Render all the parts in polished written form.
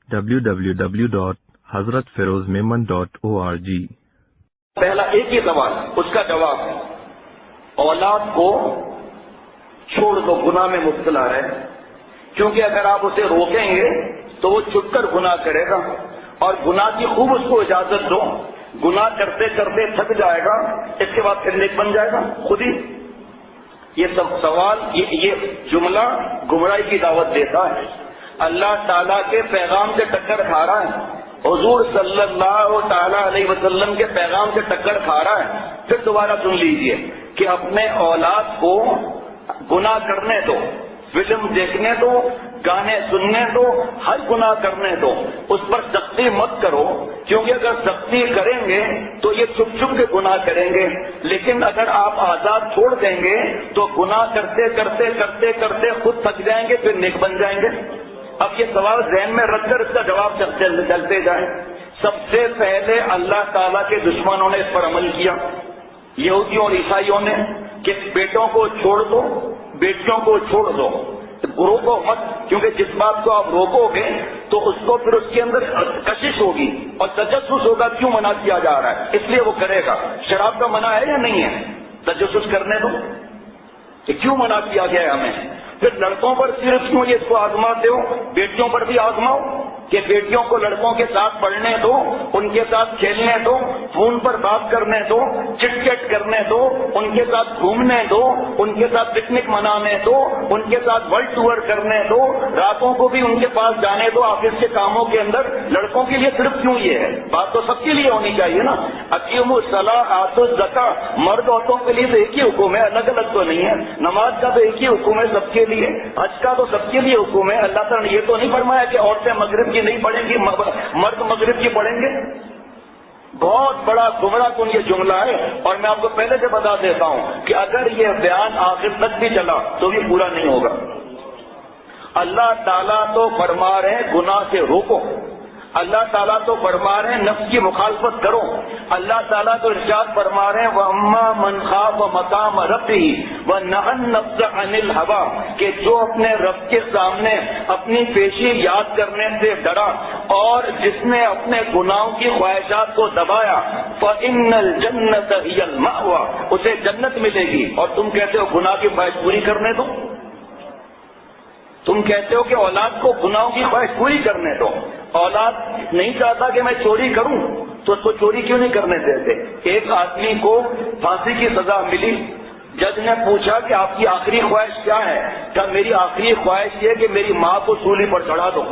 www.hazratfirozmemon.org۔ پہلا ایک ہی سوال، اس کا جواب، اولاد کو چھوڑ دو گناہ میں مبتلا ہے، کیونکہ اگر آپ اسے روکیں گے تو وہ چھپ کر گناہ کرے گا، اور گناہ کی خوب اس کو اجازت دو، گناہ کرتے کرتے تھک جائے گا، اس کے بعد پھر نیک بن جائے گا خود ہی۔ یہ سب سوال، یہ جملہ گمراہی کی دعوت دیتا ہے، اللہ تعالیٰ کے پیغام سے ٹکر کھا رہا ہے، حضور صلی اللہ تعالی علیہ وسلم کے پیغام سے ٹکر کھا رہا ہے۔ پھر دوبارہ سن لیجئے کہ اپنے اولاد کو گناہ کرنے دو، فلم دیکھنے دو، گانے سننے دو، ہر گناہ کرنے دو، اس پر سختی مت کرو، کیونکہ اگر سختی کریں گے تو یہ چھپ چھپ کے گناہ کریں گے، لیکن اگر آپ آزاد چھوڑ دیں گے تو گناہ کرتے کرتے کرتے کرتے خود تھک جائیں گے، پھر نیک بن جائیں گے۔ اب یہ سوال ذہن میں رکھ کر اس کا جواب چلتے جائیں۔ سب سے پہلے اللہ تعالیٰ کے دشمنوں نے اس پر عمل کیا، یہودیوں اور عیسائیوں نے، کہ بیٹوں کو چھوڑ دو، بیٹیوں کو چھوڑ دو، روکو مت، کیونکہ جس بات کو آپ روکو گے تو اس کو پھر اس کے اندر کشش ہوگی اور تجسس ہوگا، کیوں منع کیا جا رہا ہے، اس لیے وہ کرے گا۔ شراب کا منع ہے یا نہیں ہے؟ تجسس کرنے دو کہ کیوں منع کیا گیا ہے ہمیں۔ پھر لڑکوں پر صرف کیوں یہ اس کو آزماتے ہو، بیٹیوں پر بھی آزماؤ، کہ بیٹیوں کو لڑکوں کے ساتھ پڑھنے دو، ان کے ساتھ کھیلنے دو، فون پر بات کرنے دو، چٹ چٹ کرنے دو، ان کے ساتھ گھومنے دو، ان کے ساتھ پکنک منانے دو، ان کے ساتھ ورلڈ ٹور کرنے دو، راتوں کو بھی ان کے پاس جانے دو آفس کے کاموں کے اندر۔ لڑکوں کے لیے صرف کیوں یہ ہے؟ بات تو سب کے لیے ہونی چاہیے نا۔ اقیموا الصلاۃ آتوا الزکوٰۃ، مرد عورتوں کے لیے تو ایک ہی حکم ہے، الگ الگ تو نہیں ہے۔ نماز کا تو ایک ہی حکم ہے سب کے لیے، حج کا تو سب کے لیے حکم ہے۔ اللہ تعالیٰ نے یہ تو نہیں فرمایا کہ عورتیں مغرب کی نہیں پڑھیں گی، مرد مغرب کی پڑھیں گے۔ بہت بڑا گمراہ کن یہ جملہ ہے، اور میں آپ کو پہلے سے بتا دیتا ہوں کہ اگر یہ بیان آخر تک بھی چلا تو بھی پورا نہیں ہوگا۔ اللہ تعالیٰ تو فرما رہے ہیں گناہ سے روکو، اللہ تعالیٰ تو فرما رہے ہیں نفس کی مخالفت کرو، اللہ تعالیٰ تو ارشاد فرما رہے ہیں وَأَمَّا مَنْ خَافَ مَقَامَ رَبِّهِ وَنَهَى النَّفْسَ عَنِ الْهَوَىٰ، کہ جو اپنے رب کے سامنے اپنی پیشی یاد کرنے سے ڈرا اور جس نے اپنے گناہوں کی خواہشات کو دبایا، فَإِنَّ الْجَنَّةَ هِيَ الْمَأْوَىٰ، اسے جنت ملے گی۔ اور تم کہتے ہو گناہ کی خواہش پوری کرنے دو، تم کہتے ہو کہ اولاد کو گناہوں کی خواہش پوری کرنے دو۔ اولاد نہیں چاہتا کہ میں چوری کروں تو اس کو چوری کیوں نہیں کرنے دیتے؟ ایک آدمی کو پھانسی کی سزا ملی، جج نے پوچھا کہ آپ کی آخری خواہش کیا ہے؟ کہا میری آخری خواہش یہ کہ میری ماں کو سولی پر چڑھا دو۔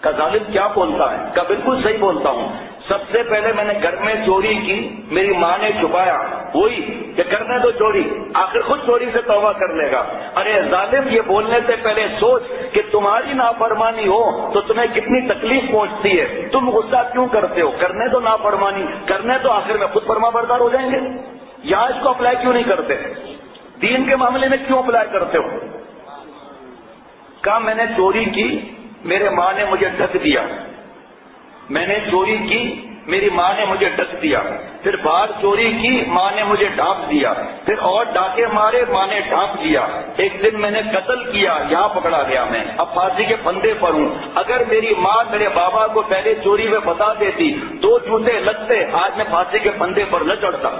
کہا ظالم کیا بولتا ہے؟ کہا بالکل صحیح بولتا ہوں، سب سے پہلے میں نے گھر میں چوری کی، میری ماں نے چھپایا، وہی کہ کرنے دو چوری، آخر خود چوری سے توبہ کر لے گا۔ ارے ظالم یہ بولنے سے پہلے سوچ کہ تمہاری نافرمانی ہو تو تمہیں کتنی تکلیف پہنچتی ہے، تم غصہ کیوں کرتے ہو؟ کرنے دو نافرمانی، کرنے تو آخر میں خود فرما بردار ہو جائیں گے۔ یہاں اس کو اپلائی کیوں نہیں کرتے؟ دین کے معاملے میں کیوں اپلائی کرتے ہو؟ کہا میں نے چوری کی، میرے ماں نے مجھے ڈھک دیا، میں نے چوری کی، میری ماں نے مجھے ڈھک دیا، پھر باہر چوری کی، ماں نے مجھے ڈھانپ دیا، پھر اور ڈاکے مارے، ماں نے ڈھانپ دیا، ایک دن میں نے قتل کیا، یہاں پکڑا گیا، میں اب پھانسی کے پھندے پر ہوں۔ اگر میری ماں میرے بابا کو پہلے چوری میں بتا دیتی، 2 جوتے لگتے، آج میں پھانسی کے پھندے پر نہ چڑھتا۔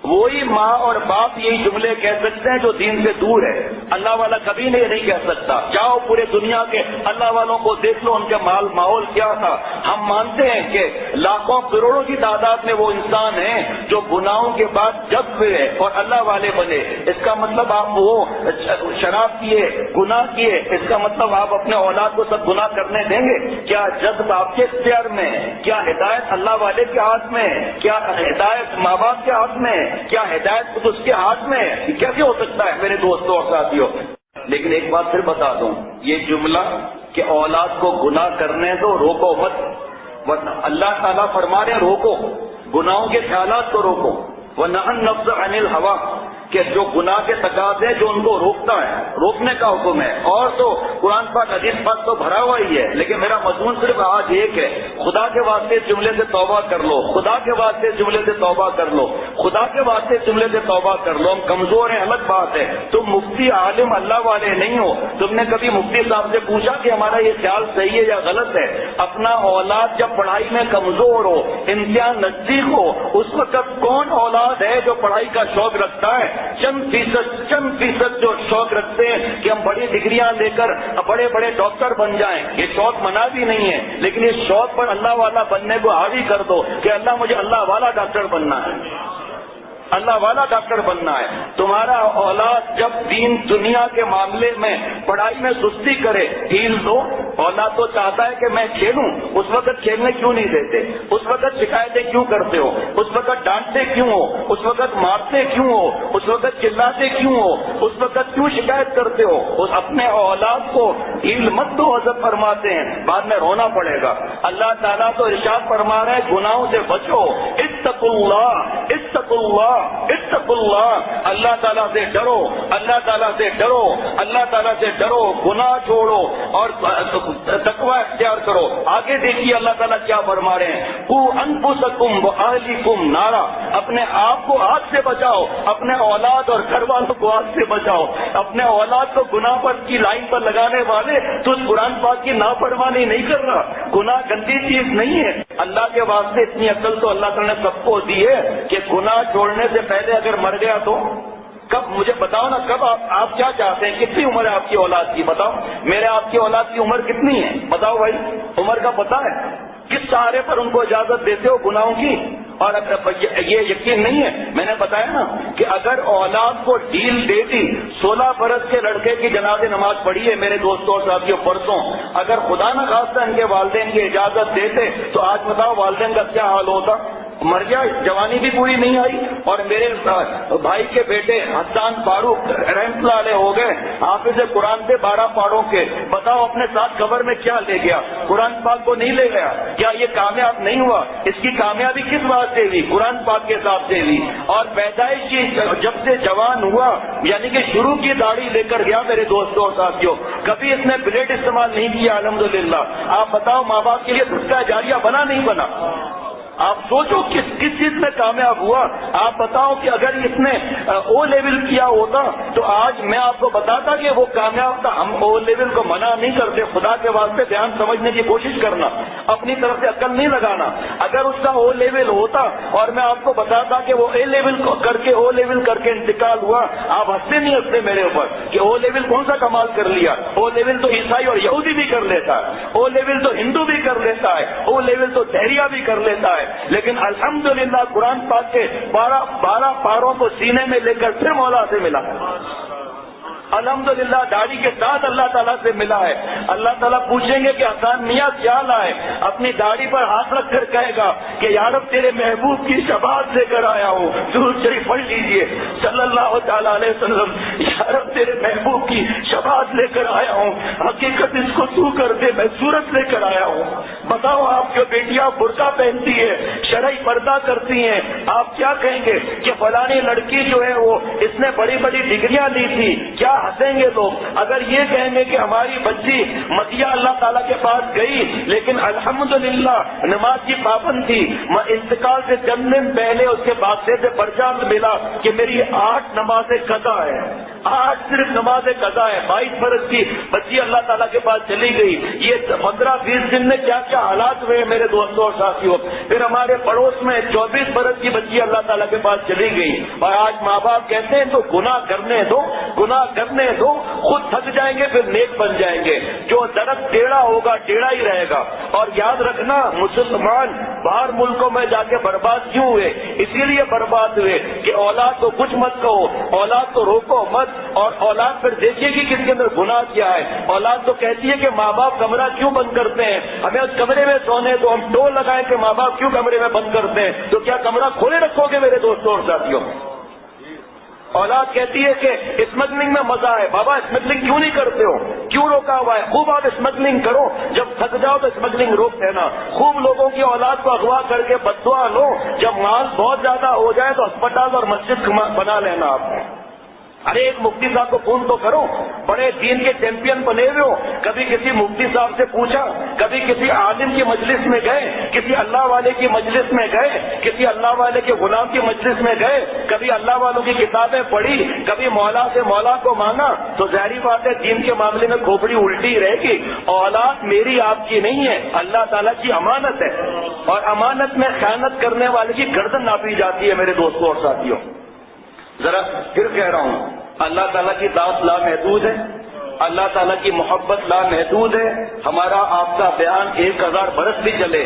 وہی ماں اور باپ یہی جملے کہہ سکتے ہیں جو دین سے دور ہے، اللہ والا کبھی نہیں کہہ سکتا۔ جاؤ پورے دنیا کے اللہ والوں کو دیکھ لو، ان کا ماحول کیا تھا۔ ہم مانتے ہیں کہ لاکھوں کروڑوں کی تعداد میں وہ انسان ہیں جو گناہوں کے بعد جب ہوئے اور اللہ والے بنے۔ اس کا مطلب آپ وہ شراب پیے، گناہ کیے، اس کا مطلب آپ اپنے اولاد کو سب گناہ کرنے دیں گے؟ کیا جذب آپ کے اختیار میں؟ کیا ہدایت اللہ والے کے ہاتھ میں؟ کیا ہدایت ماں باپ کے ہاتھ میں؟ کیا ہدایت خود اس کے ہاتھ میں؟ کیسے ہو سکتا ہے میرے دوستوں اور ساتھیوں؟ لیکن ایک بات پھر بتا دوں، یہ جملہ کہ اولاد کو گناہ کرنے دو، روکو مت، ورنہ اللہ تعالیٰ فرما رہے روکو، گناہوں کے خیالات کو روکو۔ وَنَهَى النَّفْسَ عَنِ الْهَوَىٰ، کہ جو گناہ کے تقاضے ہیں جو ان کو روکتا ہے، روکنے کا حکم ہے، اور تو قرآن پاک حدیث پاک تو بھرا ہوا ہی ہے، لیکن میرا مضمون صرف آج ایک ہے، خدا کے واسطے اس جملے سے توبہ کر لو، خدا کے واسطے اس جملے سے توبہ کر لو، خدا کے واسطے اس جملے سے توبہ کر لو۔ ہم کمزور ہیں الگ بات ہے، تم مفتی عالم اللہ والے نہیں ہو، تم نے کبھی مفتی صاحب سے پوچھا کہ ہمارا یہ خیال صحیح ہے یا غلط ہے؟ اپنا اولاد جب پڑھائی میں کمزور ہو، امتحان نزدیک ہو، اس وقت کون اولاد ہے جو پڑھائی کا شوق رکھتا ہے؟ چند فیصد جو شوق رکھتے ہیں کہ ہم بڑی ڈگریاں لے کر بڑے بڑے ڈاکٹر بن جائیں، یہ شوق منع بھی نہیں ہے، لیکن اس شوق پر اللہ والا بننے کو حاوی کر دو کہ اللہ مجھے اللہ والا ڈاکٹر بننا ہے، اللہ والا ڈاکٹر بننا ہے۔ تمہارا اولاد جب دین دنیا کے معاملے میں پڑھائی میں سستی کرے، ڈھیل دو۔ اولاد تو چاہتا ہے کہ میں کھیلوں، اس وقت کھیلنے کیوں نہیں دیتے؟ اس وقت شکایتیں کیوں کرتے ہو؟ اس وقت ڈانٹتے کیوں ہو؟ اس وقت مارتے کیوں ہو؟ اس وقت چلاتے کیوں ہو؟ اس وقت کیوں شکایت کرتے ہو؟ اس اپنے اولاد کو ڈھیل مت دو، حضرت فرماتے ہیں، بعد میں رونا پڑے گا۔ اللہ تعالیٰ تو ارشاد فرما رہے ہیں گناہوں سے بچو، اتقوا اللہ، اتقوا اللہ، اتقوا اللہ، اللہ تعالیٰ سے ڈرو، اللہ تعالیٰ سے ڈرو، اللہ تعالیٰ سے ڈرو، گناہ چھوڑو اور تقوی اختیار کرو۔ آگے دیکھیے اللہ تعالیٰ کیا فرما رہے ہیں، قوا انفسکم واہلیکم نارا، اپنے آپ کو آگ سے بچاؤ، اپنے اولاد اور گھر والوں کو آگ سے بچاؤ۔ اپنے اولاد کو گناہ پر کی لائن پر لگانے والے تو قرآن پاک کی نافرمانی نہیں کر رہا، گناہ گندی چیز نہیں ہے۔ اللہ کے واسطے اتنی عقل تو اللہ تعالیٰ نے سب کو دی ہے کہ گناہ چھوڑنے سے پہلے اگر مر گیا تو کب، مجھے بتاؤ نا، کب آپ کیا چاہتے ہیں؟ کتنی عمر ہے آپ کی اولاد کی؟ بتاؤ، میرے آپ کی اولاد کی عمر کتنی ہے؟ بتاؤ بھائی، عمر کا پتہ ہے؟ کس سہارے پر ان کو اجازت دیتے ہو گناہوں کی؟ اور یہ یقین نہیں ہے، میں نے بتایا نا کہ اگر اولاد کو ڈھیل دے دی، 16 برس کے لڑکے کی جنازے نماز پڑھی ہے میرے دوستوں اور ساتھیوں پرسوں، اگر خدا نہ خواستہ ان کے والدین کی اجازت دیتے تو آج بتاؤ والدین کا کیا حال ہوتا؟ مر گیا، جوانی بھی پوری نہیں آئی۔ اور میرے بھائی کے بیٹے حسان فاروق رحمت اللہ علیہ ہو گئے حافظ قرآن سے 12 پاڑوں کے، بتاؤ اپنے ساتھ قبر میں کیا لے گیا؟ قرآن پاک کو نہیں لے گیا۔ کیا یہ کامیاب نہیں ہوا؟ اس کی کامیابی کس بات سے ہوئی؟ قرآن پاک کے ساتھ سے ہوئی۔ اور پیدائش کی جب سے جوان ہوا، یعنی کہ شروع کی داڑھی لے کر گیا میرے دوستوں اور ساتھیوں، کبھی اس نے بلیڈ استعمال نہیں کیا الحمدللہ۔ آپ بتاؤ ماں باپ کے لیے صدقہ جاریہ بنا نہیں بنا؟ آپ سوچو کس چیز میں کامیاب ہوا؟ آپ بتاؤ کہ اگر اس نے او لیول کیا ہوتا تو آج میں آپ کو بتاتا کہ وہ کامیاب تھا۔ ہم او لیول کو منع نہیں کرتے، خدا کے واسطے دھیان سمجھنے کی کوشش کرنا، اپنی طرف سے عقل نہیں لگانا۔ اگر اس کا او لیول ہوتا اور میں آپ کو بتاتا کہ وہ اے لیول کر کے او لیول کر کے انتقال ہوا، آپ ہنستے نہیں ہنستے میرے اوپر کہ او لیول کون سا کمال کر لیا؟ او لیول تو عیسائی اور یہودی بھی کر لیتا ہے، او لیول تو ہندو بھی کر لیتا ہے، او لیول تو دہریہ بھی کر لیتا ہے، لیکن الحمدللہ قرآن پاک کے 12 پاروں کو سینے میں لے کر پھر مولا سے ملا، الحمدللہ داڑھی کے ساتھ اللہ تعالیٰ سے ملا ہے۔ اللہ تعالیٰ پوچھیں گے کہ حسان میاں کیا لائے؟ اپنی داڑھی پر ہاتھ رکھ کر کہے گا کہ یا رب تیرے محبوب کی شفاعت لے کر آیا ہوں۔ درود شریف پڑھ لیجیے صلی اللہ تعالیٰ علیہ وسلم، یا رب تیرے محبوب کی شفاعت لے کر آیا ہوں، حقیقت اس کو تو کر دے، میں صورت لے کر آیا ہوں۔ بتاؤ آپ جو بیٹیاں برقع پہنتی ہے، شرعی پردہ کرتی ہیں، آپ کیا کہیں گے کہ فلانی لڑکی جو ہے وہ اس نے بڑی بڑی ڈگریاں لی تھی؟ کیا ہنسیں گے لوگ؟ اگر یہ کہیں گے کہ ہماری بچی مدیہ اللہ تعالیٰ کے پاس گئی لیکن الحمدللہ نماز کی پابند تھی، انتقال سے چند دن پہلے اس کے بادشاہ سے پرچہ ملا کہ میری 8 نمازیں قضا ہے، 8 صرف نمازیں قضا ہے، 22 برس کی بچی اللہ تعالیٰ کے پاس چلی گئی۔ یہ 15-20 دن میں کیا کیا حالات ہوئے میرے دوستوں اور ساتھیوں۔ پھر ہمارے پڑوس میں 24 برس کی بچی اللہ تعالیٰ کے پاس چلی گئی، اور آج ماں باپ کہتے ہیں تو گناہ کرنے دو، گناہ کرنے دو، خود تھک جائیں گے پھر نیک بن جائیں گے۔ جو درخت ٹیڑھا ہوگا ٹیڑھا ہی رہے گا۔ اور یاد رکھنا مسلمان باہر ملکوں میں جا کے برباد کیوں ہوئے؟ اسی لیے برباد ہوئے کہ اولاد کو کچھ مت کہو، اولاد کو روکو مت، اور اولاد پھر دیکھیے کہ کس کے اندر گناہ کیا ہے۔ اولاد تو کہتی ہے کہ ماں باپ کمرہ کیوں بند کرتے ہیں، ہمیں اس کمرے میں سونے تو ہم ٹول لگائیں کہ ماں باپ کیوں کمرے میں بند کرتے ہیں، تو کیا کمرہ کھولے رکھو گے میرے دوستوں اور ساتھیوں؟ اولاد کہتی ہے کہ اسمگلنگ میں مزہ ہے، بابا اسمگلنگ کیوں نہیں کرتے ہو، کیوں روکا ہوا ہے؟ خوب آپ اسمگلنگ کرو، جب تھک جاؤ تو اسمگلنگ روک دینا۔ خوب لوگوں کی اولاد کو اغوا کر کے بددعا لو، جب مال بہت زیادہ ہو جائے تو ہسپتال اور مسجد بنا لینا آپ۔ ارے ایک مفتی صاحب کو فون تو کرو، بڑے دین کے چیمپئن بنے ہوئے ہو، کبھی کسی مفتی صاحب سے پوچھا، کبھی کسی عالم کی مجلس میں گئے، کسی اللہ والے کی مجلس میں گئے، کسی اللہ والے کے غلام کی مجلس میں گئے، کبھی اللہ والوں کی کتابیں پڑھی، کبھی مولا سے مولا کو مانگا، تو ظاہری بات ہے دین کے معاملے میں کھوپڑی الٹی رہے گی۔ اولاد میری آپ کی نہیں ہے، اللہ تعالیٰ کی امانت ہے، اور امانت میں خیانت کرنے والے کی گردن ناپی جاتی ہے میرے دوستوں اور ساتھیوں۔ ذرا پھر کہہ رہا ہوں، اللہ تعالیٰ کی ذات لامحدود ہے، اللہ تعالیٰ کی محبت لامحدود ہے۔ ہمارا آپ کا بیان 1000 برس بھی چلے،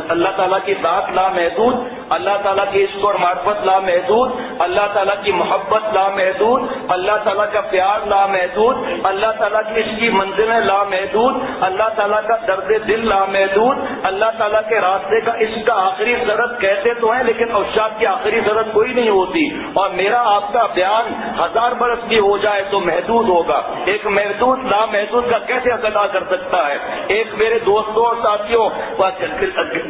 اللہ تعالیٰ کی ذات لامحدود، اللہ تعالیٰ کی عشق اور معرفت لامحدود، اللہ تعالیٰ کی محبت لامحدود، اللہ تعالیٰ کا پیار لامحدود، اللہ تعالیٰ کی عشق کی منزلیں لامحدود، اللہ تعالیٰ کا درد دل لامحدود، اللہ تعالیٰ کے راستے کا عشق کا آخری ضرورت کہتے تو ہیں، لیکن عشاق کی آخری ضرورت کوئی نہیں ہوتی۔ اور میرا آپ کا بیان 1000 برس بھی ہو جائے تو محدود ہوگا۔ ایک محدود لامحدود کا کیسے ادا کر سکتا ہے؟ ایک میرے دوستوں اور ساتھیوں،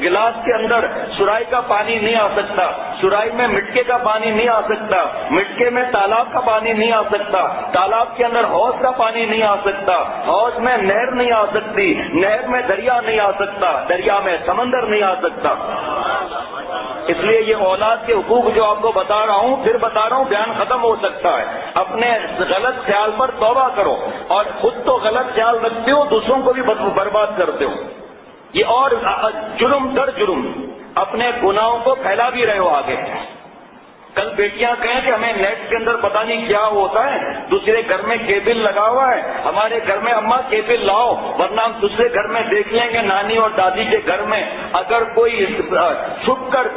گلاس کے اندر سرائی کا پانی نہیں آ سکتا، سرائی میں مٹکے کا پانی نہیں آ سکتا، مٹکے میں تالاب کا پانی نہیں آ سکتا، تالاب کے اندر حوض کا پانی نہیں آ سکتا، حوض میں نہر نہیں آ سکتی، نہر میں دریا نہیں آ سکتا، دریا میں سمندر نہیں آ سکتا۔ اس لیے یہ اولاد کے حقوق جو آپ کو بتا رہا ہوں، پھر بتا رہا ہوں، بیان ختم ہو سکتا ہے۔ اپنے غلط خیال پر توبہ کرو، اور خود تو غلط خیال رکھتے ہو، دوسروں کو بھی برباد کرتے ہو۔ یہ اور جرم در جرم اپنے گناہوں کو پھیلا بھی رہے ہو آگے۔ کل بیٹیاں کہیں کہ ہمیں نیٹ کے اندر پتہ نہیں کیا ہوتا ہے، دوسرے گھر میں کیبل لگا ہوا ہے، ہمارے گھر میں اماں کیبل لاؤ، ورنہ ہم دوسرے گھر میں دیکھ لیں گے نانی اور دادی کے گھر میں اگر کوئی چھپ کر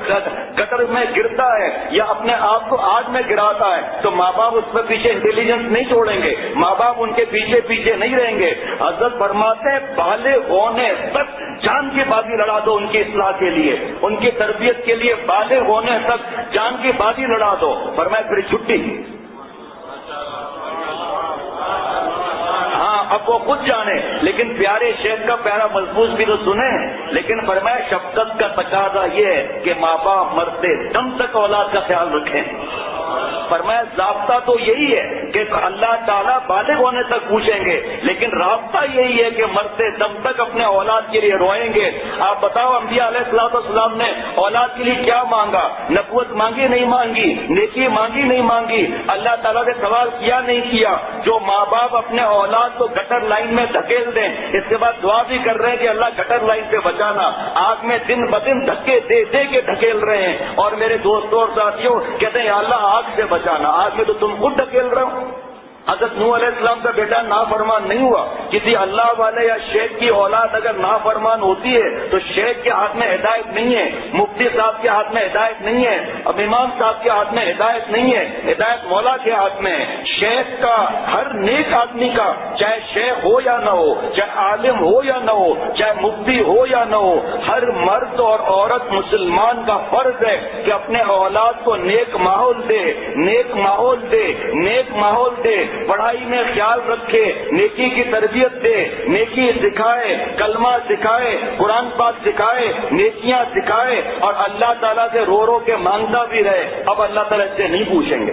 گٹر میں گرتا ہے یا اپنے آپ کو آگ میں گراتا ہے تو ماں باپ اس میں پیچھے انٹیلیجنس نہیں چھوڑیں گے، ماں باپ ان کے پیچھے پیچھے نہیں رہیں گے۔ حضرت فرماتے ہیں بالغ ہونے تک جان کی بازی لڑا دو ان کی اصلاح کے لیے، ان کی تربیت کے لیے، بالغ ہونے تک جان کی بازی لڑا دو۔ فرمایا پھر چھٹی، ہاں اب وہ خود جانے، لیکن پیارے شیخ کا پیارا ملفوظ بھی تو سنیں۔ لیکن فرمایا شفقت کا تقاضا یہ ہے کہ ماں باپ مرتے دم تک اولاد کا خیال رکھیں۔ فرمایا ضابطہ تو یہی ہے کہ اللہ تعالیٰ بالغ ہونے تک پوچھیں گے، لیکن رابطہ یہی ہے کہ مرتے دم تک اپنے اولاد کے لیے روئیں گے۔ آپ بتاؤ انبیاء علیہ السلام نے اولاد کے لیے کیا مانگا؟ نبوت مانگی نہیں مانگی، نیکی مانگی نہیں مانگی، اللہ تعالیٰ سے سوال کیا نہیں کیا۔ جو ماں باپ اپنے اولاد کو گٹر لائن میں دھکیل دیں، اس کے بعد دعا بھی کر رہے ہیں کہ اللہ گٹر لائن سے بچانا، آگ میں دن بدن دھکے دے دے کے دھکیل رہے ہیں، اور میرے دوستوں اور ساتھیوں کہتے ہیں یا اللہ آگ سے بچانا، آج میں تو تم خود دھکیل رہے ہو۔ حضرت نوح علیہ السلام کا بیٹا نافرمان نہیں ہوا۔ کسی اللہ والے یا شیخ کی اولاد اگر نافرمان ہوتی ہے تو شیخ کے ہاتھ میں ہدایت نہیں ہے، مفتی صاحب کے ہاتھ میں ہدایت نہیں ہے، اب امام صاحب کے ہاتھ میں ہدایت نہیں ہے، ہدایت مولا کے ہاتھ میں ہے۔ شیخ کا، ہر نیک آدمی کا، چاہے شیخ ہو یا نہ ہو، چاہے عالم ہو یا نہ ہو، چاہے مفتی ہو یا نہ ہو، ہر مرد اور عورت مسلمان کا فرض ہے کہ اپنے اولاد کو نیک ماحول دے، نیک ماحول دے، نیک ماحول دے، پڑھائی میں خیال رکھے، نیکی کی تربیت دے، نیکی سکھائے، کلمہ سکھائے، قرآن پاک سکھائے، نیکیاں سکھائے، اور اللہ تعالیٰ سے رو رو کے مانگتا بھی رہے۔ اب اللہ تعالیٰ اس سے نہیں پوچھیں گے۔